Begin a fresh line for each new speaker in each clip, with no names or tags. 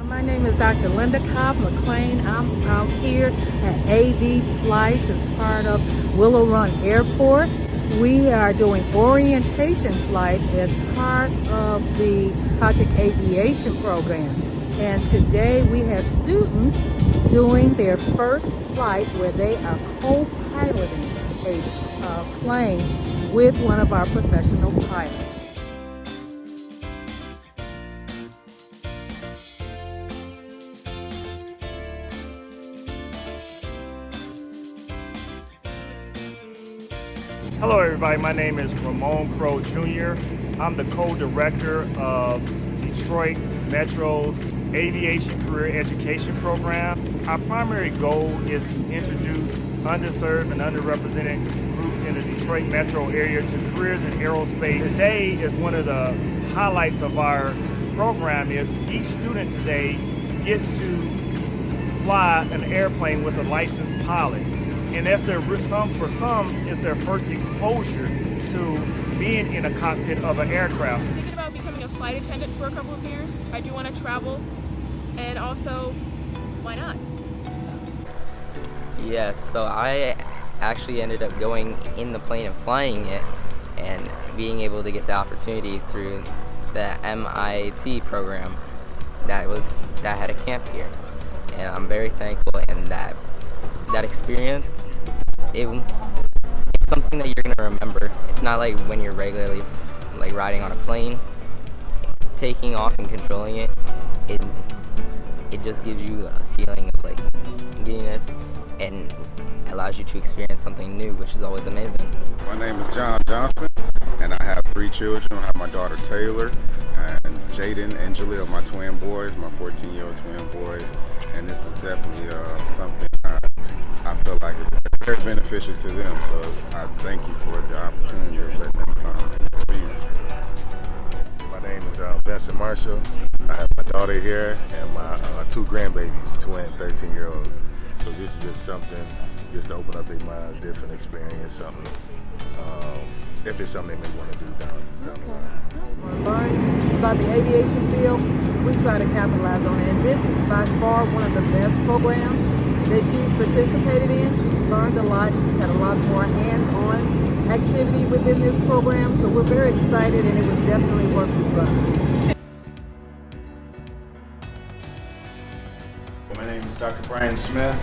My name is Dr. Linda Cobb McLean. I'm out here at AV Flights as part of Willow Run Airport. We are doing orientation flights as part of the Project Aviation program. And today we have students doing their first flight where they are co-piloting a plane with one of our professional pilots.
Hello everybody, my name is Ramon Crow Jr. I'm the co-director of Detroit Metro's Aviation Career Education Program. Our primary goal is to introduce underserved and underrepresented groups in the Detroit Metro area to careers in aerospace. Today is one of the highlights of our program is each student today gets to fly an airplane with a licensed pilot. And that's for some, it's their first exposure to being in a cockpit of an aircraft.
I'm thinking about becoming a flight attendant for a couple of years. I do want to travel, and also, why not?
Yes, so I actually ended up going in the plane and flying it, and being able to get the opportunity through the MIAT program that had a camp here, and I'm very thankful. And that experience, it's something that you're gonna remember. It's not like when you're regularly like riding on a plane, taking off and controlling it. It just gives you a feeling of like giddiness and allows you to experience something new, which is always amazing.
My name is John Johnson, and I have 3 children. I have my daughter Taylor, and Jaden and Jaleel, my twin boys, my 14-year-old twin boys. And this is definitely something I feel like is very beneficial to them. So I thank you for the opportunity of letting them come and experience it.
My name is Vincent Marshall. I have my daughter here and my 2 grandbabies, twin 13-year-olds. So this is just something just to open up their minds, different experience, something. If it's something they may want to do down the line.
Learn about the aviation field, we try to capitalize on it. And this is by far one of the best programs that she's participated in. She's learned a lot. She's had a lot more hands-on activity within this program. So we're very excited, and it was definitely worth the drive.
My name is Dr. Brian Smith,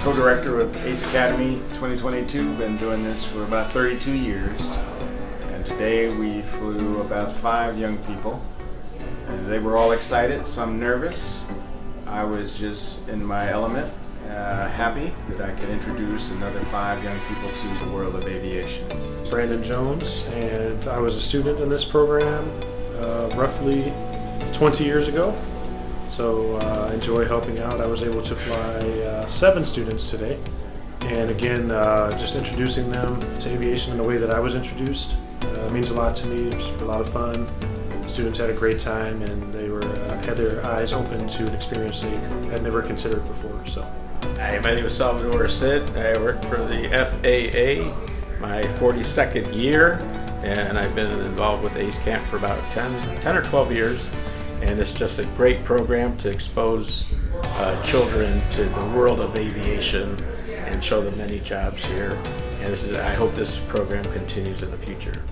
co-director with ACE Academy 2022. Been doing this for about 32 years. And today we flew about 5 young people. And they were all excited, some nervous. I was just in my element, happy that I could introduce another 5 young people to the world of aviation.
Brandon Jones, and I was a student in this program roughly 20 years ago. So I enjoy helping out. I was able to fly 7 students today. And again, just introducing them to aviation in the way that I was introduced means a lot to me. It was a lot of fun. Students had a great time, and they had their eyes open to an experience they had never considered before. So,
hi, my name is Salvador Sid. I work for the FAA, my 42nd year, and I've been involved with ACE Camp for about 10 or 12 years. And it's just a great program to expose children to the world of aviation and show them many jobs here. And I hope this program continues in the future.